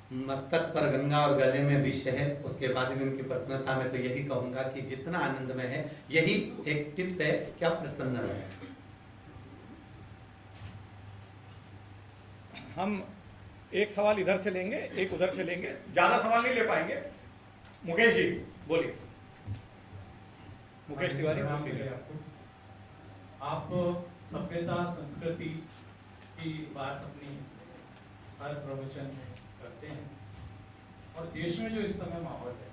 मस्तक पर गंगा और गले में विष है, उसके बाद में उनकी प्रसन्नता में तो यही कहूंगा कि जितना आनंद में है, यही एक टिप्स है कि आप प्रसन्न रहें। हम एक सवाल इधर से लेंगे, एक उधर से लेंगे, ज्यादा सवाल नहीं ले पाएंगे। मुकेश जी बोलिए। मुकेश तिवारी। आप सभ्यता संस्कृति की बात अपनी हर प्रवचन में करते हैं, और देश में जो इस समय माहौल है,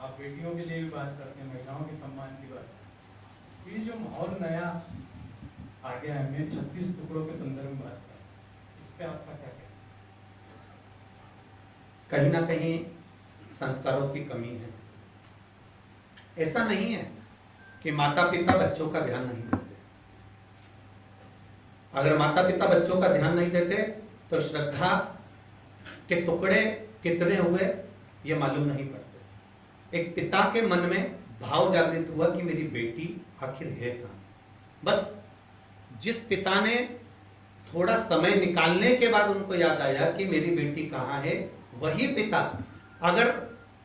आप बेटियों के लिए भी बात करते हैं, महिलाओं के सम्मान की बात, ये जो माहौल नया आ गया है, मैं 36 टुकड़ों के संदर्भ में बात कर, इस पे आपका क्या कहना? कहीं ना कहीं संस्कारों की कमी है। ऐसा नहीं है कि माता पिता बच्चों का ध्यान नहीं देते। अगर माता पिता बच्चों का ध्यान नहीं देते तो श्रद्धा के टुकड़े कितने हुए ये मालूम नहीं पड़ते। एक पिता के मन में भाव जागृत हुआ कि मेरी बेटी आखिर है कहाँ। बस जिस पिता ने थोड़ा समय निकालने के बाद उनको याद आया कि मेरी बेटी कहाँ है, वही पिता अगर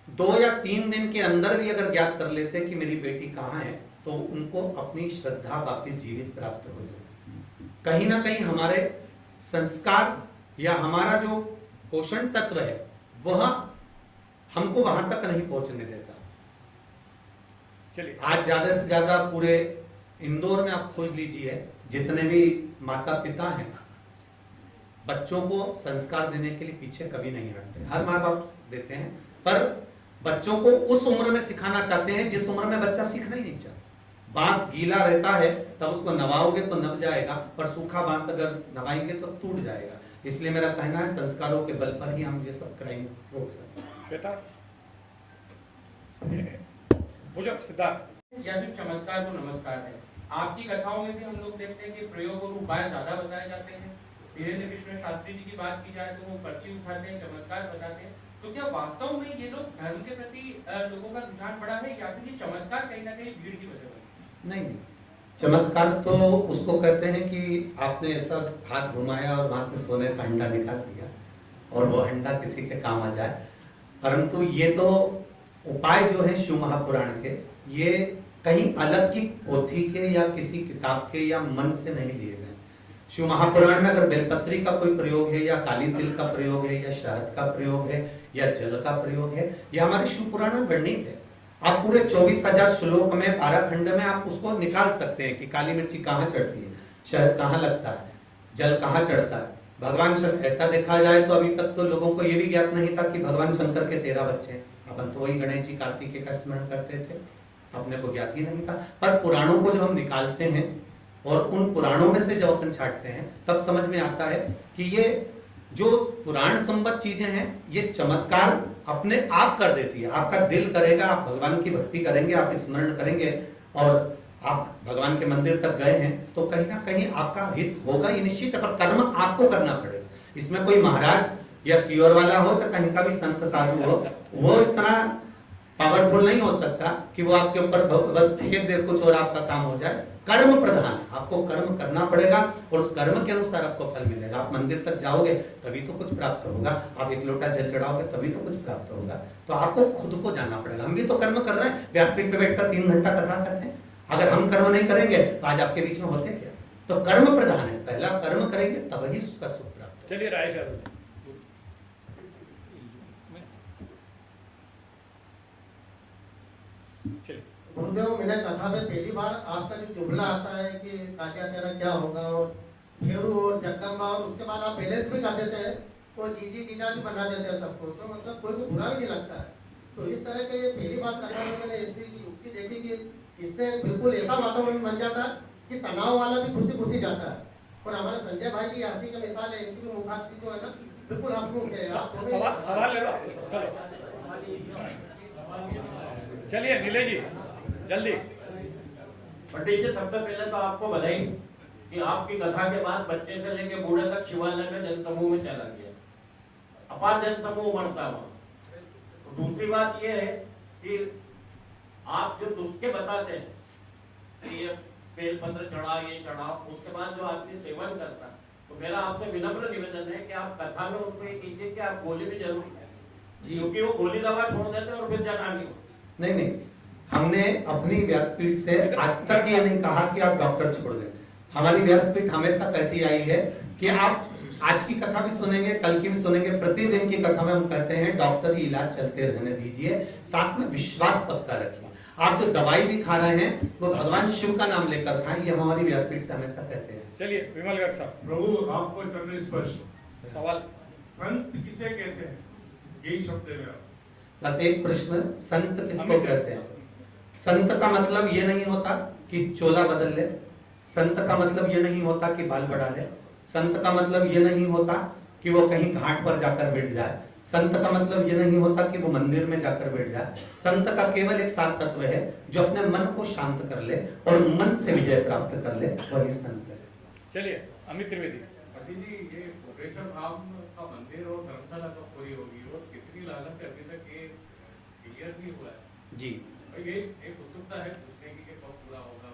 2 या 3 दिन के अंदर भी अगर ज्ञात कर लेते कि मेरी बेटी कहाँ है, तो उनको अपनी श्रद्धा वापस जीवित प्राप्त हो जाती। कहीं ना कहीं हमारे संस्कार या हमारा जो पोषण तत्व है वह हमको वहां तक नहीं पहुंचने देता। चलिए, आज ज्यादा से ज्यादा पूरे इंदौर में आप खोज लीजिए, जितने भी माता पिता हैं बच्चों को संस्कार देने के लिए पीछे कभी नहीं हटते। हर माँ बाप देते हैं, पर बच्चों को उस उम्र में सिखाना चाहते हैं जिस उम्र में बच्चा सीखना ही नहीं चाहता। बांस गीला रहता है तब उसको नवाओगे तो नव जाएगा, पर सूखा बांस अगर नवाएंगे तो टूट जाएगा। इसलिए मेरा कहना है संस्कारों के बल पर ही हम ये सब क्राइम रोक सकते हैं। श्वेता, सिद्धार्थ। या फिर चमत्कार को नमस्कार है। आपकी कथाओं में भी हम लोग देखते हैं कि प्रयोग और उपाय ज्यादा बताए जाते हैं। धीरेन्द्र कृष्ण शास्त्री जी की बात की जाए तो वो पर्ची उठाते हैं, चमत्कार बताते हैं। तो क्या वास्तव में ये लोग धर्म के प्रति लोगों का रुझान बढ़ा है, या फिर ये चमत्कार कहीं ना कहीं भीड़ की वजह बनी? नहीं, चमत्कार तो उसको कहते हैं कि आपने ऐसा हाथ घुमाया और वहां से सोने का अंडा निकाल दिया और वो अंडा किसी के काम आ जाए। परंतु ये तो उपाय जो है शिव महापुराण के, ये कहीं अलग की पोथी के या किसी किताब के या मन से नहीं लिए गए। शिव महापुराण में अगर बेलपत्री का कोई प्रयोग है या काली तिल का प्रयोग है या शहद का प्रयोग है या जल का प्रयोग है, यह हमारे शिव पुराण में वर्णित है। आप पूरे 24,000 श्लोक में 12 खंड में आप उसको निकाल सकते हैं कि काली मिर्ची कहाँ चढ़ती है, शहद कहाँ लगता है, जल कहाँ चढ़ता है। भगवान शंकर, ऐसा देखा जाए तो अभी तक तो लोगों को यह भी ज्ञात नहीं था कि भगवान शंकर के 13 बच्चे हैं। अपन तो वही गणेश जी कार्तिकेय का स्मरण करते थे, अपने को ज्ञात ही नहीं था। पर पुराणों को जब हम निकालते हैं और उन पुराणों में से जब अपन छांटते हैं तब समझ में आता है कि ये जो पुराण संबद्ध चीजें हैं ये चमत्कार अपने आप कर देती है। आपका दिल करेगा, आप भगवान की भक्ति करेंगे, आप स्मरण करेंगे और आप भगवान के मंदिर तक गए हैं तो कहीं ना कहीं आपका हित होगा, ये निश्चित है। पर कर्म आपको करना पड़ेगा। इसमें कोई महाराज या सियोर वाला हो चाहे कहीं का भी संत साधु हो, वो इतना पावरफुल नहीं हो सकता कि वो आपके ऊपर बस फेंक दे कुछ और आपका काम हो जाए। कर्म प्रधान है, आपको कर्म करना पड़ेगा और उस कर्म के अनुसार आपको फल मिलेगा। आप मंदिर तक जाओगे तभी तो कुछ प्राप्त होगा, आप 1 लोटा जल चढ़ाओगे तभी तो कुछ प्राप्त होगा। तो आपको खुद को जाना पड़ेगा। हम भी तो कर्म कर रहे हैं, व्यासपीठ पे बैठकर 3 घंटा कथा करते हैं। अगर हम कर्म नहीं करेंगे तो आज आपके बीच में होते क्या? तो कर्म प्रधान है, पहला कर्म करेंगे तब ही उसका सुख प्राप्त। चलिए राय गुरुदेव, मैंने कथा में पहली बार आपका जो जुमला आता है कि काटिया तेरा क्या होगा और फेरू और जगदम्बा, और उसके बाद आप बैलेंस भी कर देते हैं तो जीजी जीजा भी बना देते हैं सबको, तो मतलब कोई को बुरा भी नहीं लगता है। तो इस तरह के ये पहली बार कथा में मैंने इसकी युक्ति देखी कि इससे बिल्कुल ऐसा वातावरण बन जाता है कि तनाव वाला भी खुशी खुशी जाता है। और हमारे संजय भाई की हंसी का मिसाल है, इनकी भी मुखाग्नि जो है ना बिल्कुल हंसमुख है। सवाल ले लो, चलिए नीले जी जल्दी। पंडित जी, सबसे पहले तो आपको बधाई कि आपकी कथा के बाद बच्चे से लेके बूढ़े तक शिवालय में जनसमूह में चला गया, अपार जनसमूह उमड़ता वहां। तो दूसरी बात यह है कि आप जो नुस्खे बताते हैं कि ये बेलपत्र चढ़ा, ये चढ़ा, उसके बाद जो आदमी सेवन करता है, तो मेरा आपसे विनम्र निवेदन है कि आप कथा में उसको ये कीजिए कि आप गोली भी जरूर जी। क्योंकि वो गोली दवा छोड़ देते और फिर जाना नहीं होता। नहीं, हमने अपनी व्यासपीठ से आज तक ये नहीं कहा कि आप डॉक्टर छोड़ दें। हमारी व्यासपीठ हमेशा कहती आई है कि आप आज की कथा भी सुनेंगे, कल की भी सुनेंगे, प्रतिदिन की कथा में हम कहते हैं डॉक्टरी इलाज चलते रहने दीजिए, साथ में विश्वास पक्का रखिए। आप जो दवाई भी खा रहे हैं वो भगवान शिव का नाम लेकर खाएं, ये हमारी व्यासपीठ से हमेशा कहते हैं। चलिए विमल गर्ग साहब, प्रभु आपको करने स्पष्ट सवाल। संत किसे कहते हैं, यही शब्द है मेरा। बस एक प्रश्न, संत किसको कहते हैं? संत का मतलब ये नहीं होता कि चोला बदल ले, संत का मतलब ये नहीं होता कि बाल बढ़ा ले, संत का मतलब ये नहीं होता कि वो कहीं घाट पर जाकर बैठ जाए, संत का मतलब ये नहीं होता कि वो मंदिर में जाकर बैठ जाए। संत का केवल एक सार तत्व है जो अपने मन को शांत कर ले और मन से विजय प्राप्त कर ले, वही संत है। चलिए अमित त्रिवेदी। अति जी, ये कोटेश्वर धाम का मंदिर और धर्मशाला कब पूरी होगी और कितनी लागत है, अभी तक ये क्लियर नहीं हुआ है जी, ये एक उत्सुकता है पूछने की कि कब पूरा होगा।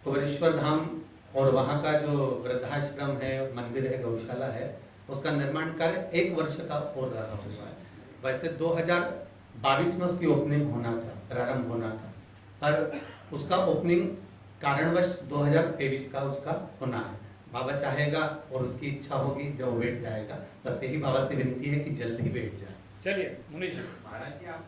भुवनेश्वर धाम और वहाँ का जो वृद्धाश्रम है, मंदिर है, गौशाला है, उसका निर्माण कार्य 1 वर्ष का हो रहा हुआ है। वैसे 2022 में उसकी ओपनिंग होना था, प्रारंभ होना था, पर उसका ओपनिंग कारणवश 2023 का उसका होना है। बाबा चाहेगा और उसकी इच्छा होगी जब वो बैठ जाएगा। बस यही बाबा से विनती है कि जल्दी बैठ जाए। चलिए मुनीश जी। महाराज जी, आप